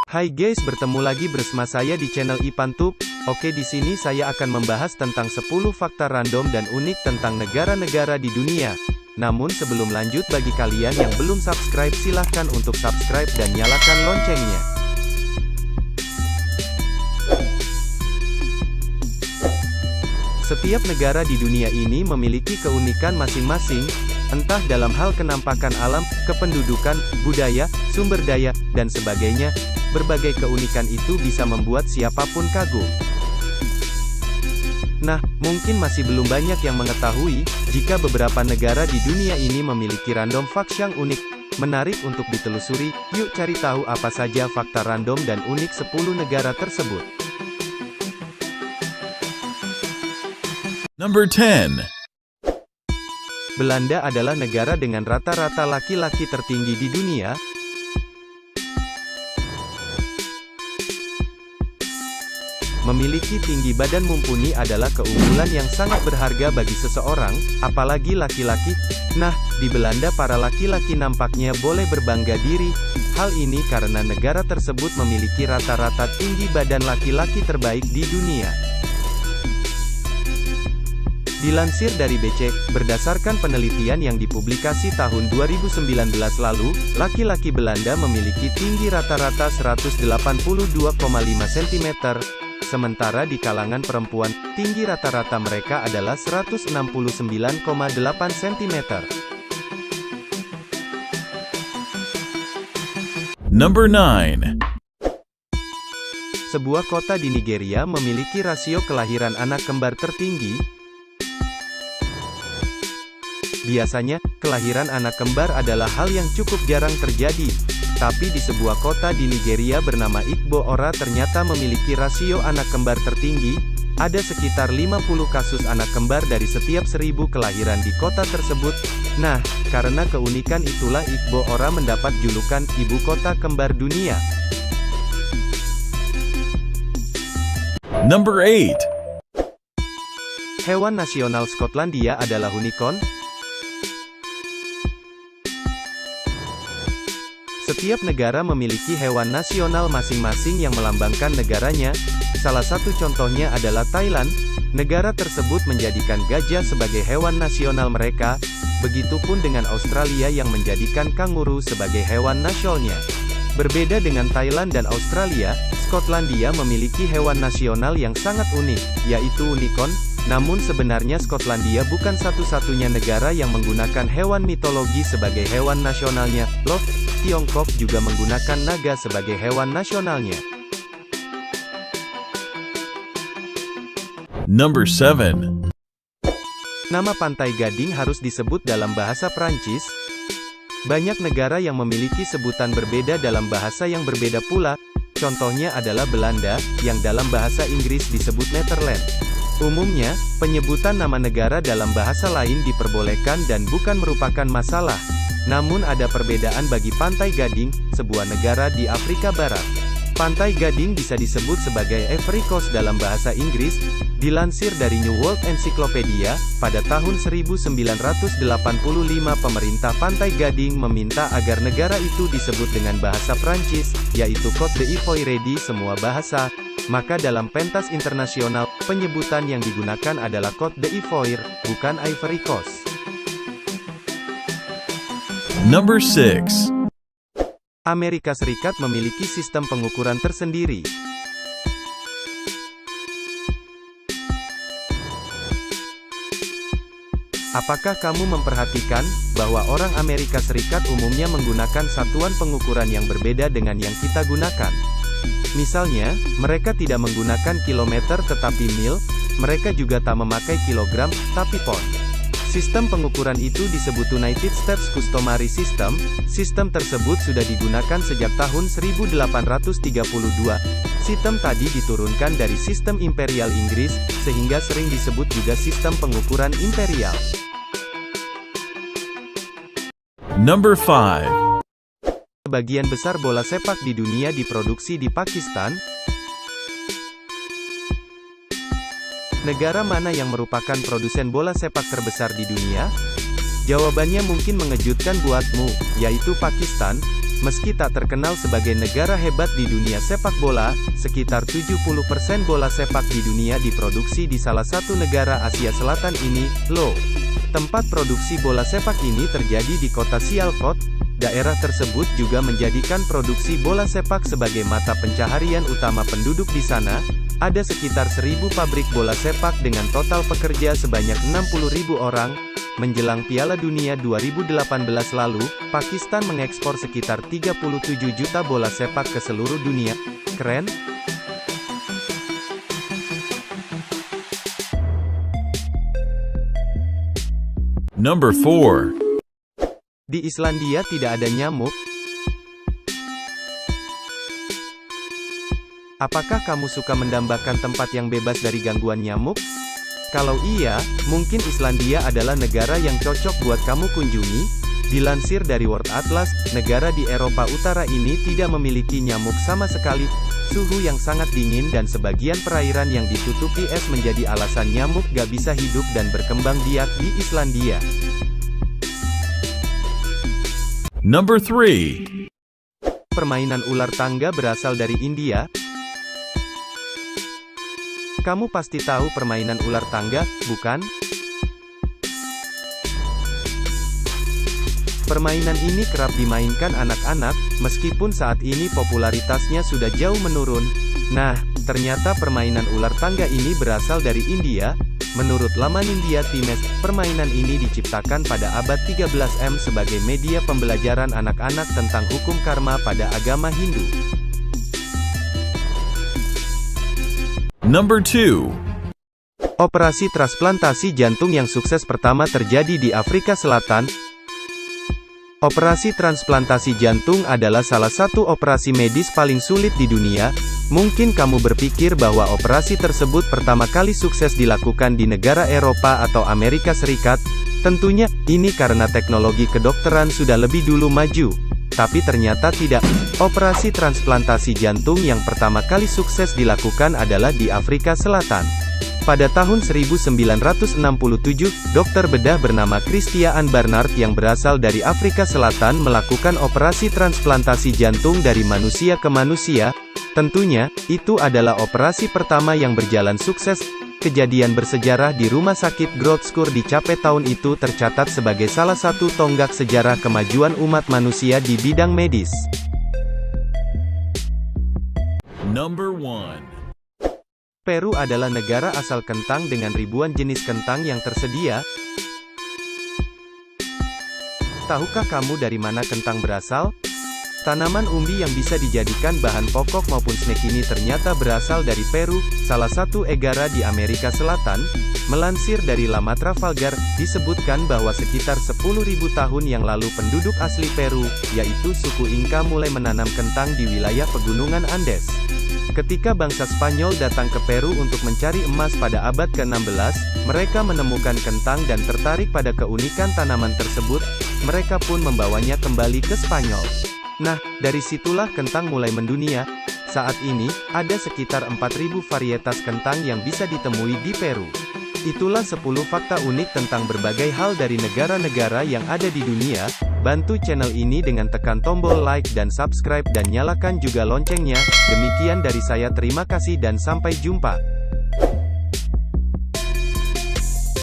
Hai guys, bertemu lagi bersama saya di channel Ipantub. Oke, di sini saya akan membahas tentang 10 fakta random dan unik tentang negara-negara di dunia. Namun sebelum lanjut, bagi kalian yang belum subscribe, silahkan untuk subscribe dan nyalakan loncengnya. Setiap negara di dunia ini memiliki keunikan masing-masing, entah dalam hal kenampakan alam, kependudukan, budaya, sumber daya, dan sebagainya. Berbagai keunikan itu bisa membuat siapapun kagum. Nah, mungkin masih belum banyak yang mengetahui, jika beberapa negara di dunia ini memiliki random facts yang unik, menarik untuk ditelusuri. Yuk cari tahu apa saja fakta random dan unik 10 negara tersebut. Number 10. Belanda adalah negara dengan rata-rata laki-laki tertinggi di dunia. Memiliki tinggi badan mumpuni adalah keunggulan yang sangat berharga bagi seseorang, apalagi laki-laki. Nah, di Belanda para laki-laki nampaknya boleh berbangga diri. Hal ini karena negara tersebut memiliki rata-rata tinggi badan laki-laki terbaik di dunia. Dilansir dari BC, berdasarkan penelitian yang dipublikasi tahun 2019 lalu, laki-laki Belanda memiliki tinggi rata-rata 182,5 cm, sementara di kalangan perempuan, tinggi rata-rata mereka adalah 169,8 cm. Number 9. Sebuah kota di Nigeria memiliki rasio kelahiran anak kembar tertinggi. Biasanya, kelahiran anak kembar adalah hal yang cukup jarang terjadi. Tapi di sebuah kota di Nigeria bernama Igbo Ora ternyata memiliki rasio anak kembar tertinggi. Ada sekitar 50 kasus anak kembar dari setiap 1000 kelahiran di kota tersebut. Nah, karena keunikan itulah Igbo Ora mendapat julukan Ibu Kota Kembar Dunia. Number 8. Hewan nasional Skotlandia adalah unicorn. Setiap negara memiliki hewan nasional masing-masing yang melambangkan negaranya. Salah satu contohnya adalah Thailand. Negara tersebut menjadikan gajah sebagai hewan nasional mereka. Begitupun dengan Australia yang menjadikan kanguru sebagai hewan nasionalnya. Berbeda dengan Thailand dan Australia, Skotlandia memiliki hewan nasional yang sangat unik, yaitu unicorn. Namun sebenarnya Skotlandia bukan satu-satunya negara yang menggunakan hewan mitologi sebagai hewan nasionalnya, loh. Tiongkok juga menggunakan naga sebagai hewan nasionalnya. Number 7. Nama Pantai Gading harus disebut dalam bahasa Prancis. Banyak negara yang memiliki sebutan berbeda dalam bahasa yang berbeda pula. Contohnya adalah Belanda, yang dalam bahasa Inggris disebut Netherlands. Umumnya, penyebutan nama negara dalam bahasa lain diperbolehkan dan bukan merupakan masalah. Namun ada perbedaan bagi Pantai Gading, sebuah negara di Afrika Barat. Pantai Gading bisa disebut sebagai Ivory Coast dalam bahasa Inggris. Dilansir dari New World Encyclopedia, pada tahun 1985 pemerintah Pantai Gading meminta agar negara itu disebut dengan bahasa Prancis, yaitu Côte d'Ivoire di semua bahasa. Maka dalam pentas internasional, penyebutan yang digunakan adalah Côte d'Ivoire, bukan Ivory Coast. Number 6. Amerika Serikat memiliki sistem pengukuran tersendiri. Apakah kamu memperhatikan bahwa orang Amerika Serikat umumnya menggunakan satuan pengukuran yang berbeda dengan yang kita gunakan? Misalnya, mereka tidak menggunakan kilometer tetapi mil, mereka juga tak memakai kilogram, tapi pound. Sistem pengukuran itu disebut United States Customary System. Sistem tersebut sudah digunakan sejak tahun 1832. Sistem tadi diturunkan dari sistem imperial Inggris, sehingga sering disebut juga sistem pengukuran imperial. Number 5. Sebagian besar bola sepak di dunia diproduksi di Pakistan. Negara mana yang merupakan produsen bola sepak terbesar di dunia? Jawabannya mungkin mengejutkan buatmu, yaitu Pakistan. Meski tak terkenal sebagai negara hebat di dunia sepak bola, sekitar 70% bola sepak di dunia diproduksi di salah satu negara Asia Selatan ini, loh. Tempat produksi bola sepak ini terjadi di kota Sialkot. Daerah tersebut juga menjadikan produksi bola sepak sebagai mata pencaharian utama penduduk di sana. Ada sekitar 1.000 pabrik bola sepak dengan total pekerja sebanyak 60.000 orang. Menjelang Piala Dunia 2018 lalu, Pakistan mengekspor sekitar 37 juta bola sepak ke seluruh dunia. Keren? Number 4. Di Islandia tidak ada nyamuk. Apakah kamu suka mendambakan tempat yang bebas dari gangguan nyamuk? Kalau iya, mungkin Islandia adalah negara yang cocok buat kamu kunjungi. Dilansir dari World Atlas, negara di Eropa Utara ini tidak memiliki nyamuk sama sekali. Suhu yang sangat dingin dan sebagian perairan yang ditutupi es menjadi alasan nyamuk gak bisa hidup dan berkembang biak di Islandia. Number 3. Permainan ular tangga berasal dari India. Kamu pasti tahu permainan ular tangga, bukan? Permainan ini kerap dimainkan anak-anak, meskipun saat ini popularitasnya sudah jauh menurun. Nah, ternyata permainan ular tangga ini berasal dari India. Menurut laman India Times, permainan ini diciptakan pada abad 13 M sebagai media pembelajaran anak-anak tentang hukum karma pada agama Hindu. Number 2. Operasi transplantasi jantung yang sukses pertama terjadi di Afrika Selatan. Operasi transplantasi jantung adalah salah satu operasi medis paling sulit di dunia. Mungkin kamu berpikir bahwa operasi tersebut pertama kali sukses dilakukan di negara Eropa atau Amerika Serikat. Tentunya, ini karena teknologi kedokteran sudah lebih dulu maju. Tapi ternyata tidak. Operasi transplantasi jantung yang pertama kali sukses dilakukan adalah di Afrika Selatan. Pada tahun 1967, dokter bedah bernama Christiaan Barnard yang berasal dari Afrika Selatan melakukan operasi transplantasi jantung dari manusia ke manusia. Tentunya, itu adalah operasi pertama yang berjalan sukses. Kejadian bersejarah di Rumah Sakit Groote Schuur di Cape tahun itu tercatat sebagai salah satu tonggak sejarah kemajuan umat manusia di bidang medis. Number 1. Peru adalah negara asal kentang dengan ribuan jenis kentang yang tersedia. Tahukah kamu dari mana kentang berasal? Tanaman umbi yang bisa dijadikan bahan pokok maupun snack ini ternyata berasal dari Peru, salah satu negara di Amerika Selatan. Melansir dari Lama Trafalgar, disebutkan bahwa sekitar 10.000 tahun yang lalu penduduk asli Peru, yaitu suku Inca mulai menanam kentang di wilayah pegunungan Andes. Ketika bangsa Spanyol datang ke Peru untuk mencari emas pada abad ke-16, mereka menemukan kentang dan tertarik pada keunikan tanaman tersebut. Mereka pun membawanya kembali ke Spanyol. Nah, dari situlah kentang mulai mendunia. Saat ini, ada sekitar 4.000 varietas kentang yang bisa ditemui di Peru. Itulah 10 fakta unik tentang berbagai hal dari negara-negara yang ada di dunia. Bantu channel ini dengan tekan tombol like dan subscribe dan nyalakan juga loncengnya. Demikian dari saya, terima kasih dan sampai jumpa.